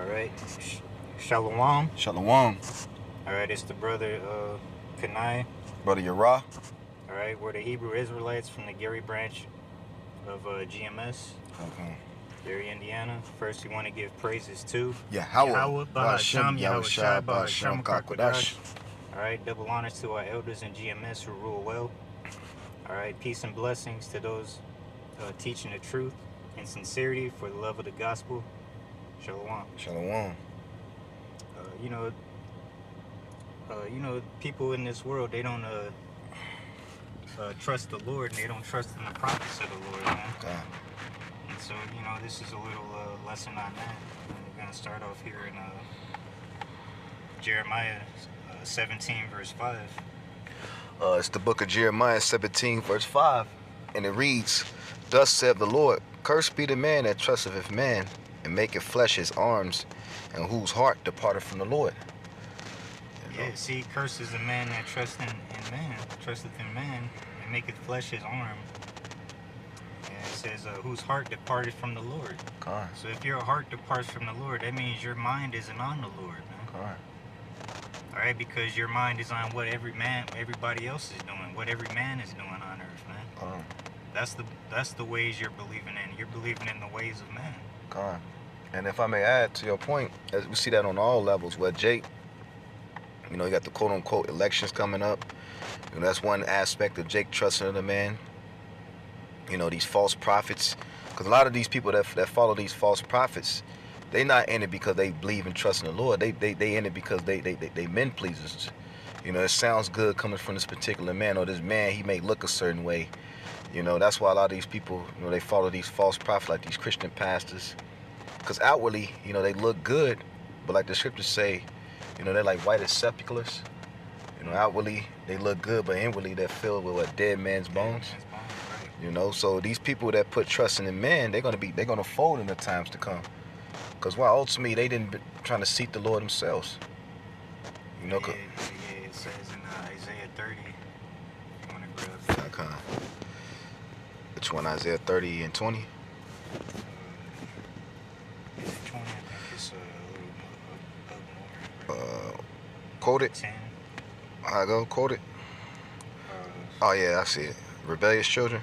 All right. Shalom. Shalom. All right, it's the brother Kanai. Brother Yara. All right, we're the Hebrew Israelites from the Gary branch of GMS, Okay. Gary, Indiana. First, we want to give praises to Yahweh, Bahasham, Yahweh Shai, Bahasham, Kakwadash. All right, double honors to our elders in GMS who rule well. All right, peace and blessings to those teaching the truth in sincerity for the love of the gospel. Shalom. Shalom. People in this world, they don't trust the Lord, and they don't trust in the prophets of the Lord, man. God. And so, this is a little lesson on that. We're going to start off here in Jeremiah 17, verse 5. It's the book of Jeremiah 17, verse 5. And it reads, Thus saith the Lord, Cursed be the man that trusteth in man, and maketh flesh his arms, and whose heart departeth from the Lord. Yeah, see, cursed is the man that trusteth in man, and maketh flesh his arm. And it says, whose heart departed from the Lord. God. So if your heart departs from the Lord, that means your mind isn't on the Lord, man. God. All right, because your mind is on what everybody else is doing, what every man is doing on earth, man. God. That's the ways you're believing in. You're believing in the ways of man. God. And if I may add to your point, as we see that on all levels, where Jake, you got the quote-unquote elections coming up. That's one aspect of Jake trusting in the man. These false prophets. Because a lot of these people that follow these false prophets, they not in it because they believe and trust in the Lord. They in it because they men pleasers. It sounds good coming from this particular man, or this man, he may look a certain way. That's why a lot of these people, they follow these false prophets, like these Christian pastors. Because outwardly, they look good, but like the scriptures say, they're like white as sepulchres. Outwardly they look good, but inwardly they're filled with what, dead man's bones. So these people that put trust in man, they're gonna fold in the times to come. Because ultimately they didn't trying to seek the Lord themselves. Yeah, it says in Isaiah 30. You want to grab that? Okay. Which one? Isaiah 30 and 20. 20, I think it's a little more. Quote it. 10. I go quote it. Oh yeah, I see it. Rebellious children.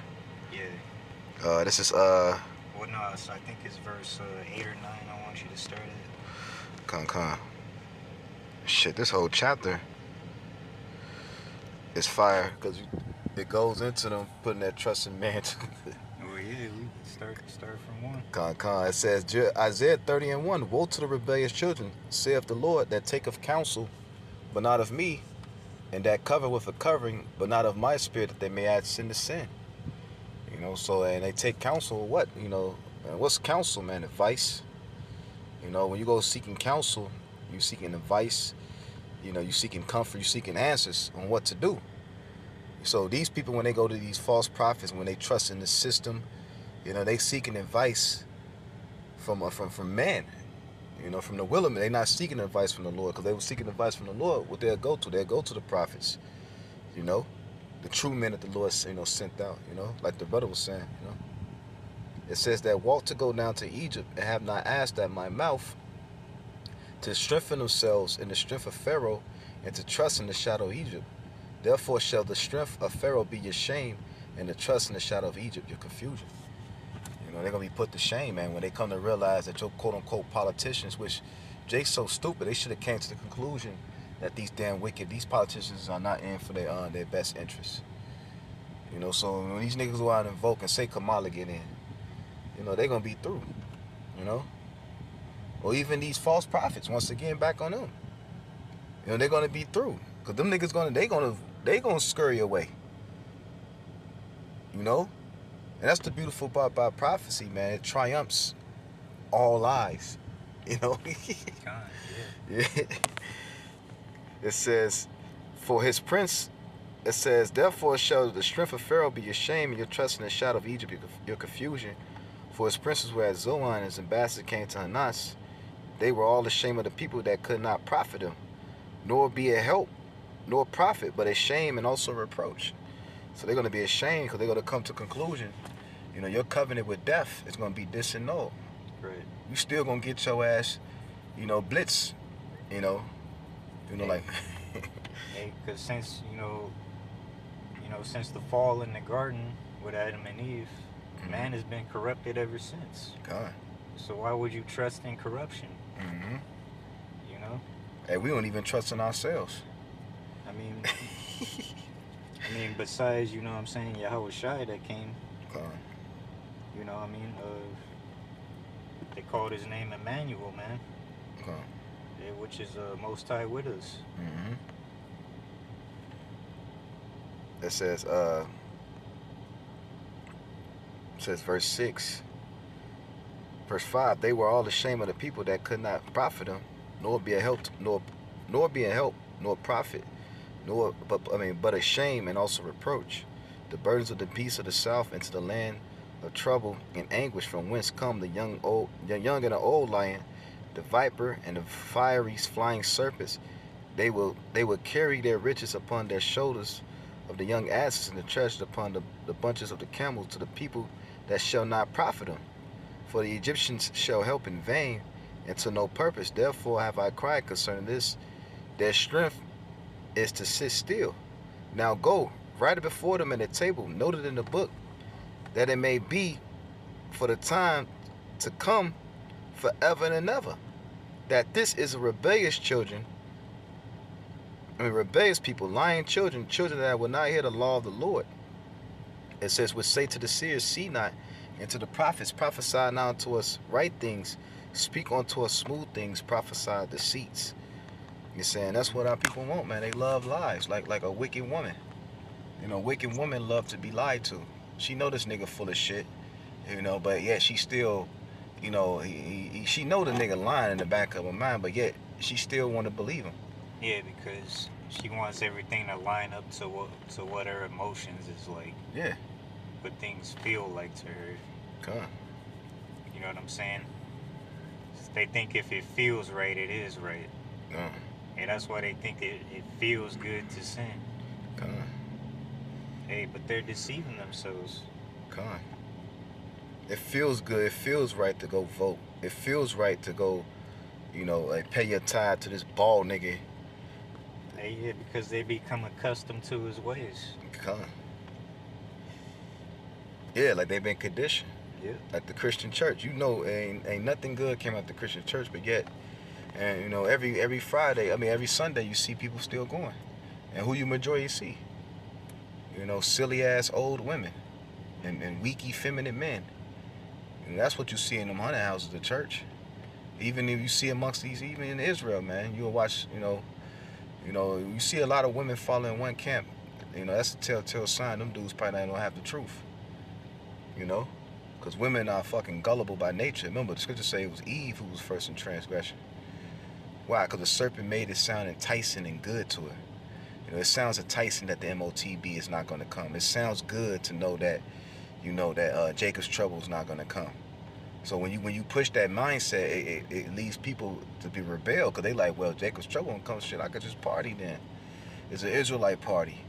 Yeah. This is Well, no, so I think it's verse 8 or 9. I want you to start it. Con. Shit, this whole chapter is fire because it goes into them putting that trust in man. Oh yeah, we start from 1. Con. It says Isaiah 30 and 1. Woe to the rebellious children, saith the Lord, that taketh counsel, but not of me, and that cover with a covering, but not of my spirit, that they may add sin to sin. And they take counsel. What? What's counsel, man? Advice. When you go seeking counsel, you seeking advice. You seeking comfort. You seeking answers on what to do. So these people, when they go to these false prophets, when they trust in the system, they seeking advice from man. From the will of man. They're not seeking advice from the Lord, because they were seeking advice from the Lord. What they'll go to the prophets. The true men that the Lord, sent out, like the brother was saying, It says that walk to go down to Egypt and have not asked at my mouth to strengthen themselves in the strength of Pharaoh and to trust in the shadow of Egypt. Therefore shall the strength of Pharaoh be your shame, and the trust in the shadow of Egypt your confusion. They're going to be put to shame, man, when they come to realize that your quote-unquote politicians, which Jake's so stupid, they should have came to the conclusion that these politicians are not in for their best interests. So when these niggas go out and vote and say Kamala get in, they're going to be through, Or even these false prophets, once again, back on them. They're going to be through. Because them niggas they going to scurry away. And that's the beautiful part about prophecy, man. It triumphs all lies. God, Yeah. It says, for his prince, it says, therefore shall the strength of Pharaoh be your shame, and your trust in the shadow of Egypt your confusion. For his princes were at Zoan, and his ambassadors came to Hanas. They were all ashamed of the people that could not profit them, nor be a help, nor profit, but a shame and also reproach. So they're going to be ashamed because they're going to come to conclusion, your covenant with death is going to be disannulled. Right. You still going to get your ass blitz, like, Hey, because since since the fall in the garden with Adam and Eve, man has been corrupted ever since. God. So why would you trust in corruption? Mm-hmm. You know? Hey, we don't even trust in ourselves. I mean, besides, what I'm saying, Yahweh Shai that came, God. They called his name Emmanuel, man. God. Yeah, which is Most High with us. Mm-hmm. It says verse 6. Verse 5, they were all ashamed of the people that could not profit them, nor be a help, nor be a help, nor profit, but a shame and also reproach. The burdens of the beasts of the south into the land of trouble and anguish, from whence come the young and the old lion, the viper and the fiery flying serpents. They will carry their riches upon their shoulders of the young asses, and the treasure upon the bunches of the camels, to the people that shall not profit them. For the Egyptians shall help in vain, and to no purpose. Therefore have I cried concerning this. Their strength is to sit still. Now go, write it before them in a table, noted in the book, that it may be for the time to come forever and ever. That this is a rebellious rebellious people, lying children that will not hear the law of the Lord. It says, which say to the seers, see not, and to the prophets, prophesy now unto us right things, speak unto us smooth things, prophesy deceits. You're saying that's what our people want, man. They love lies, like a wicked woman. Wicked women love to be lied to. She know this nigga full of shit, but yet she still, she know the nigga lying in the back of her mind, but yet she still want to believe him. Yeah, because she wants everything to line up to what her emotions is like. Yeah. What things feel like to her. Come. You know what I'm saying? They think if it feels right, it is right. And that's why they think it feels good to sin. Come. Hey, but they're deceiving themselves. Come. It feels good. It feels right to go vote. It feels right to go, like pay your tithe to this bald nigga. Hey, yeah, because they become accustomed to his ways. Come. Yeah, like they've been conditioned. Yeah. Like the Christian church, ain't nothing good came out the Christian church, but yet, and every Friday, every Sunday, you see people still going, and who you majority see, silly ass old women, and weak effeminate men, and that's what you see in them haunted houses of church. Even if you see amongst these, even in Israel, man, you'll watch, you see a lot of women fall in one camp. That's a telltale sign them dudes probably don't have the truth. Because women are fucking gullible by nature. Remember, the scriptures say it was Eve who was first in transgression. Why? Because the serpent made it sound enticing and good to her. It sounds enticing that the MOTB is not going to come. It sounds good to know that, Jacob's trouble is not going to come. So when you push that mindset, it leads people to be rebel, because they like, well, Jacob's trouble won't come, shit, I could just party then. It's an Israelite party.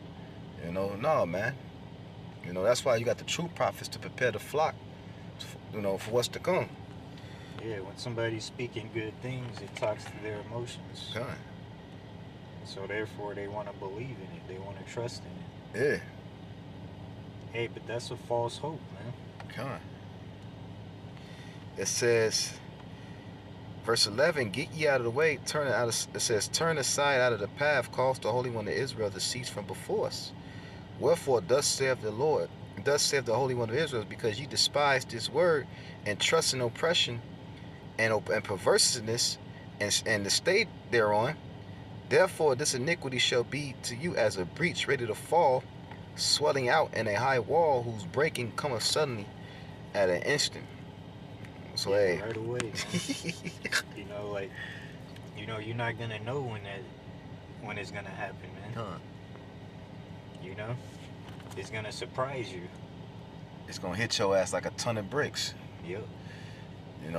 No, man. That's why you got the true prophets to prepare the flock, for what's to come. Yeah, when somebody's speaking good things, it talks to their emotions. God. So therefore, they want to believe in it. They want to trust in it. Yeah. Hey, but that's a false hope, man. God. It says, verse 11, get ye out of the way, it says, turn aside out of the path, cause the Holy One of Israel to cease from before us. Wherefore, thus saith the Lord, thus saith the Holy One of Israel, because ye despise this word, and trust in oppression, and perverseness, and the state thereon. Therefore, this iniquity shall be to you as a breach ready to fall, swelling out in a high wall, whose breaking cometh suddenly at an instant. So, yeah, hey. right away, man. You're not gonna know when it's gonna happen, man. Huh. It's gonna surprise you. It's gonna hit your ass like a ton of bricks. Yep.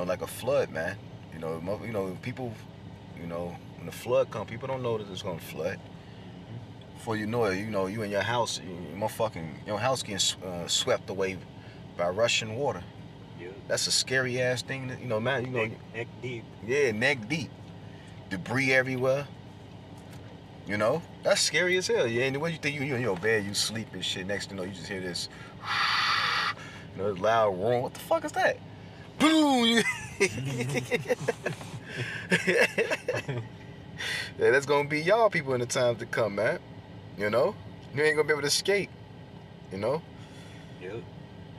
Like a flood, man. People, when the flood comes, people don't know that it's gonna flood. Before you know it, you in your house, your house getting swept away by rushing water. Yep. That's a scary ass thing. You know, man. You know, Neck deep. yeah, neck deep, debris everywhere. You know, that's scary as hell. Yeah, and what you think you in your bed, you sleep and shit. Next thing you know, you just hear this, you know, loud roar. What the fuck is that? Boom! Yeah, that's gonna be y'all people in the times to come, man. You know, you ain't gonna be able to escape. You know, Yep.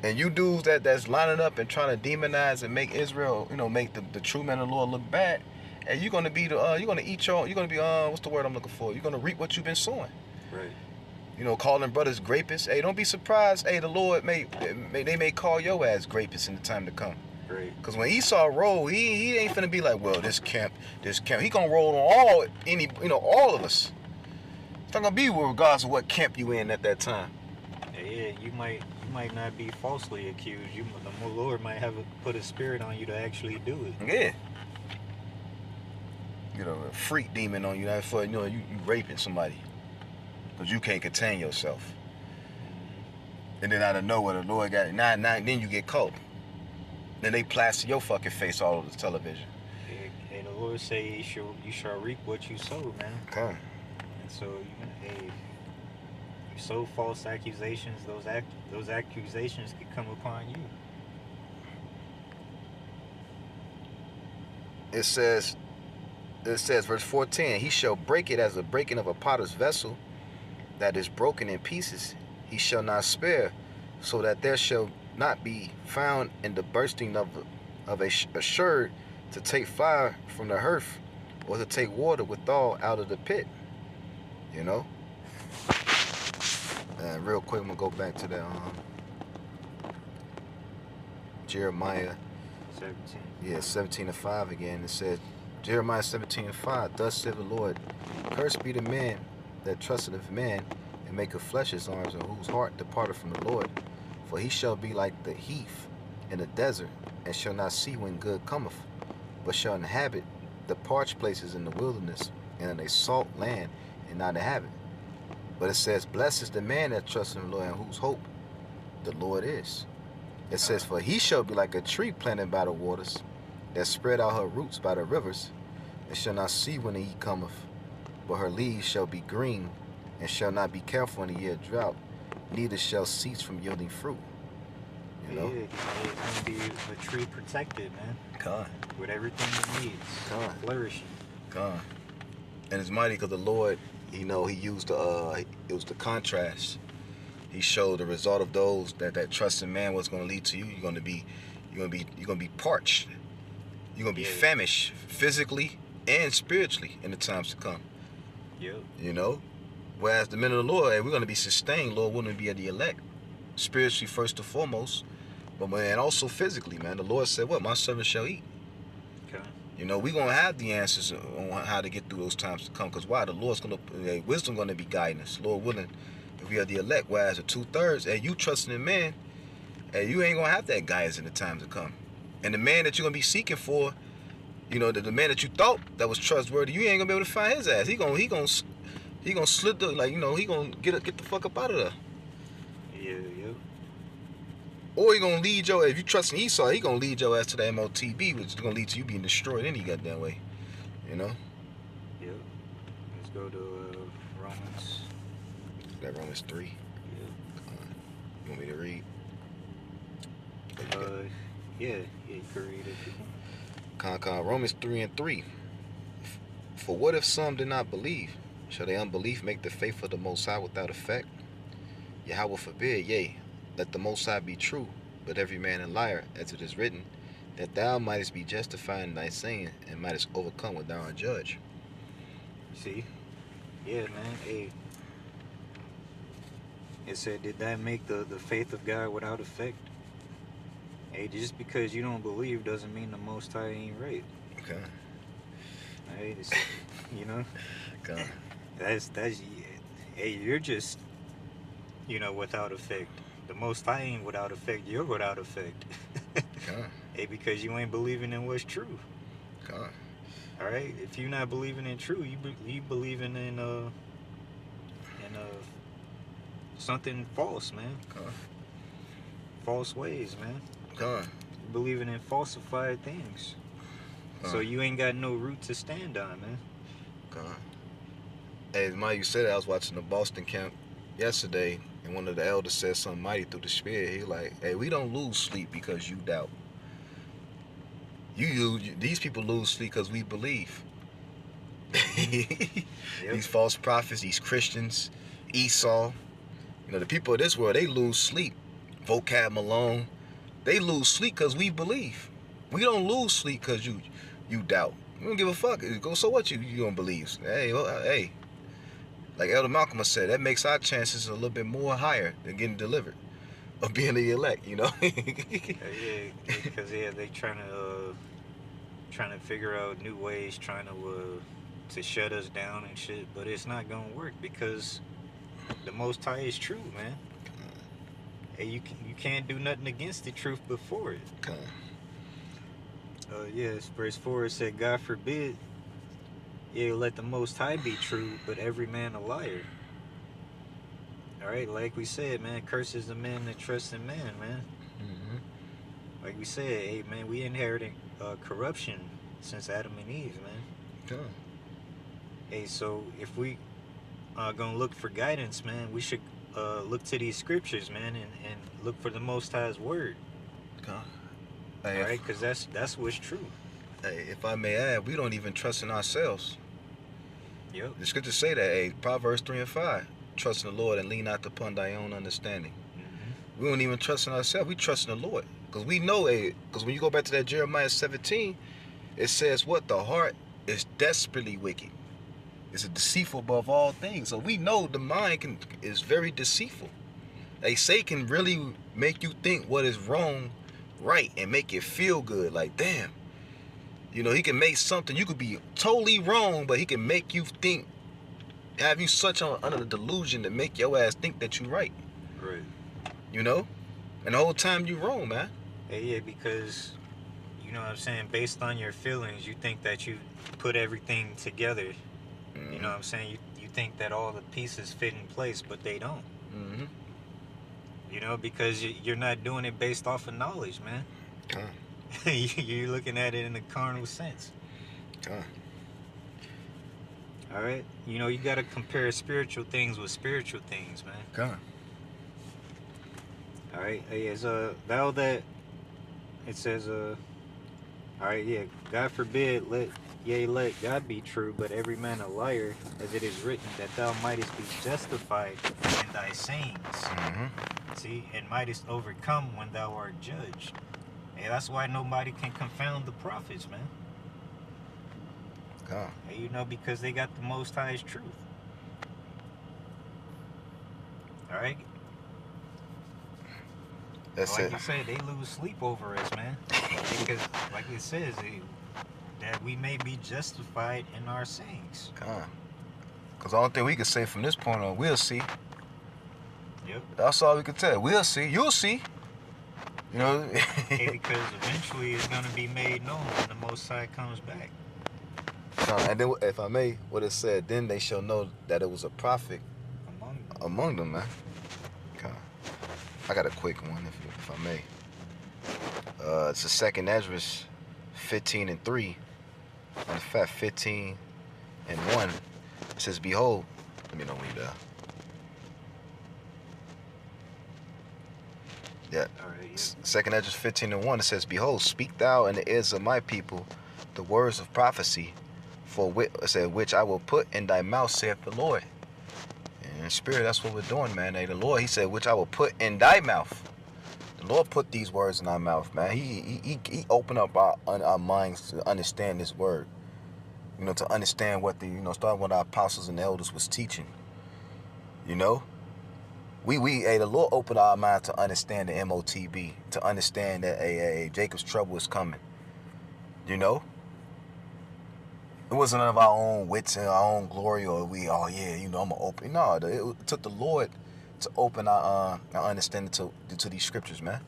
and you dudes that's lining up and trying to demonize and make Israel, you know, make the true man of the Lord look bad. And you're gonna be you're gonna eat your, you're gonna be what's the word I'm looking for? You're gonna reap what you've been sowing. Right. You know, calling brothers grapists. Hey, don't be surprised. Hey, the Lord they may call your ass grapists in the time to come. Right. Cause when Esau roll, he ain't finna be like, well, this camp. He gonna roll on all of us. It's not gonna be regardless of what camp you in at that time. Yeah, you might not be falsely accused. The Lord might put a spirit on you to actually do it. Yeah. You know, a freak demon on you. That's for, you know, you raping somebody. Because you can't contain yourself. And then out of nowhere, the Lord got it. Then you get caught. Then they plaster your fucking face all over the television. Hey, the Lord say you shall reap what you sow, man. Okay. And so, you sow false accusations. Those accusations could come upon you. It says, verse 14, he shall break it as the breaking of a potter's vessel that is broken in pieces. He shall not spare, so that there shall not be found in the bursting of a sherd to take fire from the hearth, or to take water withal out of the pit. You know? Real quick, I'm going to go back to that Jeremiah 17. Yeah, 17:5 again. It says, Jeremiah 17:5, thus saith the Lord, cursed be the man that trusteth in man, and maketh flesh his arms, and whose heart departed from the Lord. For he shall be like the heath in the desert, and shall not see when good cometh, but shall inhabit the parched places in the wilderness, and in a salt land, and not inhabit. But it says, blessed is the man that trusteth in the Lord, and whose hope the Lord is. It says, for he shall be like a tree planted by the waters, that spread out her roots by the rivers, and shall not see when the heat cometh, but her leaves shall be green, and shall not be careful in the year of drought, neither shall cease from yielding fruit. You know? Yeah, it's gonna be a tree protected, man. God. With everything it needs. God. Flourishing. God. And it's mighty because the Lord, you know, he used it was the contrast. He showed the result of those that trust in man was going to lead to you. You're going to be parched. You're going to be famished physically and spiritually in the times to come. Yep. You know? Whereas the men of the Lord, we're going to be sustained. Lord wouldn't be at the elect. Spiritually first and foremost. But man, also physically, man. The Lord said, what? My servant shall eat. Okay. You know, we're going to have the answers on how to get through those times to come. Because why? The Lord's going to, wisdom going to be guiding us. Lord willing, if we are the elect. Whereas the 2/3, and you trusting in man, and you ain't going to have that guidance in the times to come. And the man that you're going to be seeking for, you know, the man that you thought that was trustworthy, you ain't going to be able to find his ass. He gonna slip the, like, you know, he gonna get the fuck up out of there. Yeah. Or he gonna lead your, if you trust in Esau, he gonna lead your ass to the MOTB, which is gonna lead to you being destroyed any goddamn way. You know? Yep. Let's go to Romans. That Romans 3. Yeah. You want me to read? Yeah, you can read it. Romans 3:3. For what if some did not believe? Shall their unbelief make the faith of the Most High without effect? Yahweh forbid, yea, let the Most High be true, but every man a liar, as it is written, that thou mightest be justified in thy saying, and mightest overcome when thou art judged. See? Yeah, man. Hey. It said, did that make the faith of God without effect? Hey, just because you don't believe doesn't mean the Most High ain't right. Okay. Hey, you know? Okay. That's hey, you're just, you know, without effect. The Most High ain't without effect. You're without effect. Okay. Hey, because you ain't believing in what's true. Okay. All right. If you're not believing in true, you believing in Okay. something false, man. Okay. False ways, man. Okay. believing in falsified things. So you ain't got no root to stand on, man. God. Hey, Mike, you said that. I was watching the Boston camp yesterday, and one of the elders said something mighty through the spirit. He like, hey, we don't lose sleep because you doubt. These people lose sleep because we believe. These false prophets, these Christians, Esau, the people of this world, they lose sleep. Vocab Malone, they lose sleep because we believe. We don't lose sleep because you doubt. We don't give a fuck. Go, so what? You don't believe? Hey, like Elder Malcolm said, that makes our chances a little bit more higher than getting delivered or being the elect. Yeah, because they trying to figure out new ways, trying to shut us down and shit. But it's not gonna work because the Most High is true, man. Hey, you can't do nothing against the truth before it. Yes, verse 4 it said, God forbid, let the Most High be true, but every man a liar. Alright, like we said, man, curses the man that trusts in man, man. Mm-hmm. Like we said, hey, man, we inherited corruption since Adam and Eve, man. Hey, so if we gonna look for guidance, man, we should look to these scriptures, man, and look for the Most High's word. Hey, all right, because that's what's true. Hey, if I may add, we don't even trust in ourselves. Yep. The scriptures say that, hey, Proverbs 3 and 5, trust in the Lord and lean not upon thy own understanding. Mm-hmm. We don't even trust in ourselves. We trust in the Lord. Because we know, because when you go back to that Jeremiah 17, it says what? The heart is desperately wicked. It's deceitful above all things. So we know the mind is very deceitful. They say can really make you think what is wrong right and make it feel good. Like, damn. He can make something, you could be totally wrong, but he can make you think, have you under the delusion to make your ass think that you right. Right. And the whole time you wrong, man. Yeah, because, you know what I'm saying, based on your feelings, you think that you put everything together. Mm-hmm. You know what I'm saying? You think that all the pieces fit in place, but they don't. Mm-hmm. Because you're not doing it based off of knowledge, man. You're looking at it in a carnal sense. All right? You got to compare spiritual things with spiritual things, man. All right? As thou that, it says, all right, yeah, God forbid, let God be true, but every man a liar, as it is written, that thou mightest be justified in thy sayings. Mm-hmm. See, and mightest overcome when thou art judged. Hey, that's why nobody can confound the prophets, man. Hey, because they got the Most High's truth. All right? That's like you said, they lose sleep over us, man. Because, like it says, that we may be justified in our sayings. Because the only thing we can say from this point on, we'll see. Yep. That's all we can tell. We'll see. You'll see. Hey, because eventually it's going to be made known when the Most High comes back. And then, if I may, what it said, then they shall know that it was a prophet among them, man. I got a quick one, if I may. It's the second Ezra 15 and 3. In fact, 15 and 1. It says, behold, let me know when you're there. Yeah. All right, yeah. Second Ezra 15 and 1, it says, behold, speak thou in the ears of my people the words of prophecy, which I will put in thy mouth, saith the Lord. And in spirit, that's what we're doing, man. The Lord, he said, which I will put in thy mouth. The Lord put these words in our mouth, man. He opened up our minds to understand this word. To understand what starting what our apostles and elders was teaching. The Lord opened our mind to understand the MOTB, to understand that Jacob's trouble is coming. It wasn't of our own wits and our own glory, or I'm gonna open. No, it took the Lord to open our understanding to these scriptures, man.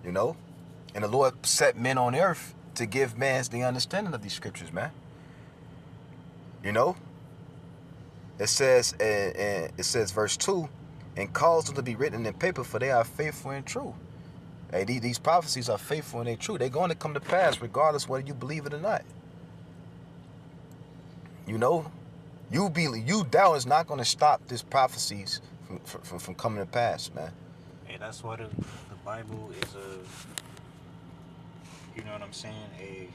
And the Lord set men on earth to give man the understanding of these scriptures, man. It says verse 2, and cause them to be written in paper, for they are faithful and true. Hey, these prophecies are faithful and they true. They're going to come to pass regardless whether you believe it or not. You know, you doubt is not going to stop these prophecies from coming to pass, man. Hey, that's why the Bible is you know what I'm saying, a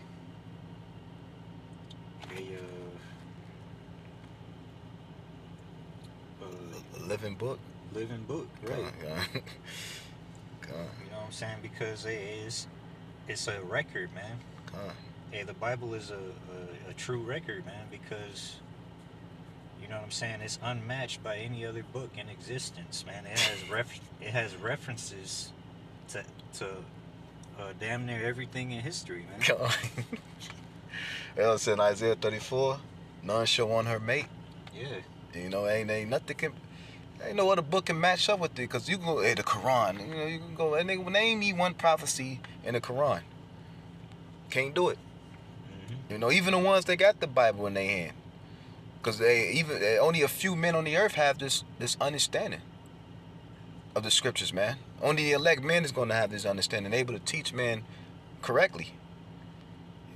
Living book. living book, right? Come on. You know what I'm saying? Because it's a record, man. Hey, the Bible is a true record, man, because you know what I'm saying, it's unmatched by any other book in existence, man. It has references to damn near everything in history, man. Come on. It said in Isaiah 34, none shall want her mate. Yeah. You know, ain't nothing can. Ain't no other book can match up with it, because you can go, hey, the Quran. You know, you can go, and they name me one prophecy in the Quran. Can't do it. Mm-hmm. You know, even the ones that got the Bible in their hand. Because only a few men on the earth have this understanding of the scriptures, man. Only the elect men is going to have this understanding, able to teach men correctly.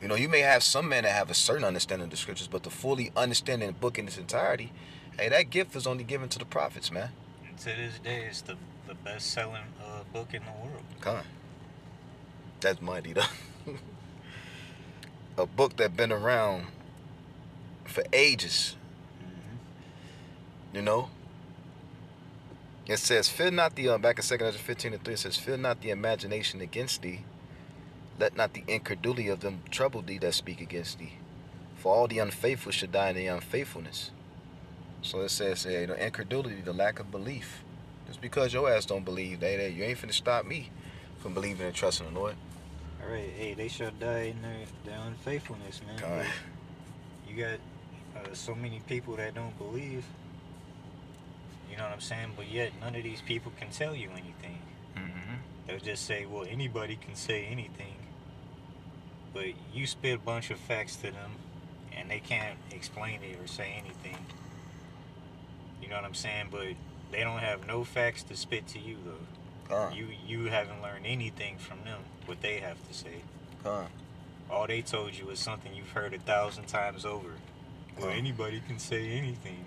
You know, you may have some men that have a certain understanding of the scriptures, but to fully understand the book in its entirety, hey, that gift is only given to the prophets, man. And to this day, it's the best-selling book in the world. Come on. That's mighty, though. A book that been around for ages. Mm-hmm. You know? It says, fear not the, back in 2 Ezra 15:3, it says, fear not the imagination against thee. Let not the incredulity of them trouble thee that speak against thee. For all the unfaithful should die in their unfaithfulness. So it says, you know, incredulity, the lack of belief. Just because your ass don't believe, you ain't finna stop me from believing and trusting the Lord. All right, hey, they shall die in their unfaithfulness, man. God. You got so many people that don't believe. You know what I'm saying? But yet, none of these people can tell you anything. Mm-hmm. They'll just say, well, anybody can say anything. But you spit a bunch of facts to them, and they can't explain it or say anything. You know what I'm saying? But they don't have no facts to spit to you, though. God. You haven't learned anything from them, what they have to say. God. All they told you is something you've heard 1,000 times over. Well, anybody can say anything.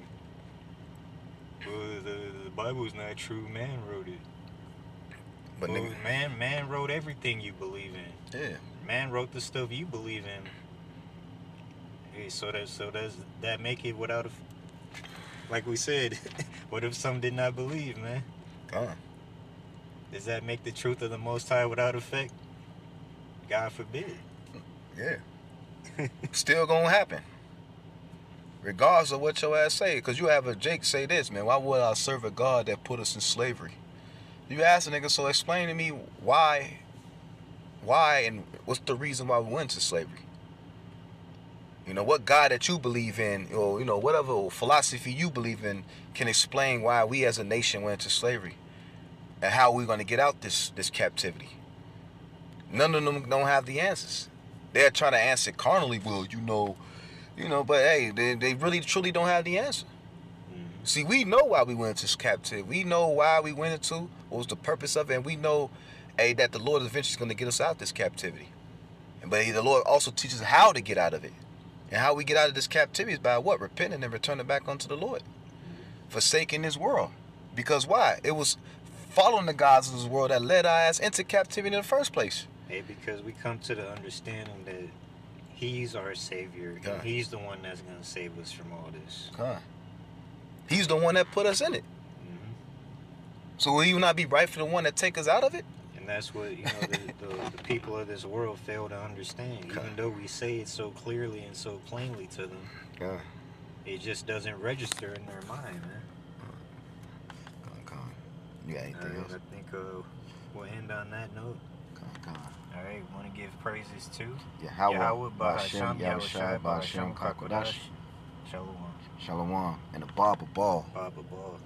Well, the Bible's not true. Man wrote it. But well, man wrote everything you believe in. Yeah. Man wrote the stuff you believe in. Hey, so does that make it without a... Like we said, what if some did not believe, man? God. Does that make the truth of the Most High without effect? God forbid. Yeah. Still gonna happen. Regardless of what your ass say. Because you have a Jake say this, man. Why would I serve a God that put us in slavery? You ask a nigga, so explain to me why, and what's the reason why we went to slavery? You know, what God that you believe in, or, you know, whatever philosophy you believe in, can explain why we as a nation went to slavery and how we're going to get out this captivity. None of them don't have the answers. They're trying to answer carnally. Well, you know, but hey, they really truly don't have the answer. See, we know why we went into captivity. We know why we went into, what was the purpose of it, and we know, hey, that the Lord eventually is going to get us out this captivity. But the Lord also teaches how to get out of it. And how we get out of this captivity is by what? Repenting and returning back unto the Lord. Forsaking this world. Because why? It was following the gods of this world that led our ass into captivity in the first place. Hey, because we come to the understanding that He's our Savior. God. And He's the one that's going to save us from all this. God. He's the one that put us in it. Mm-hmm. So will He not be right for the one that take us out of it? And that's what, you know, the people of this world fail to understand. God. Even though we say it so clearly and so plainly to them, God. it just doesn't register in their mind, man. God. You got anything else? I think we'll end on that note. God. All right, want to give praises to Yahweh, Ba'ashem, Yahushai, Ba'ashem, Kakodash, Shalom. Shalom, and the Baba Ball. Baba Ball.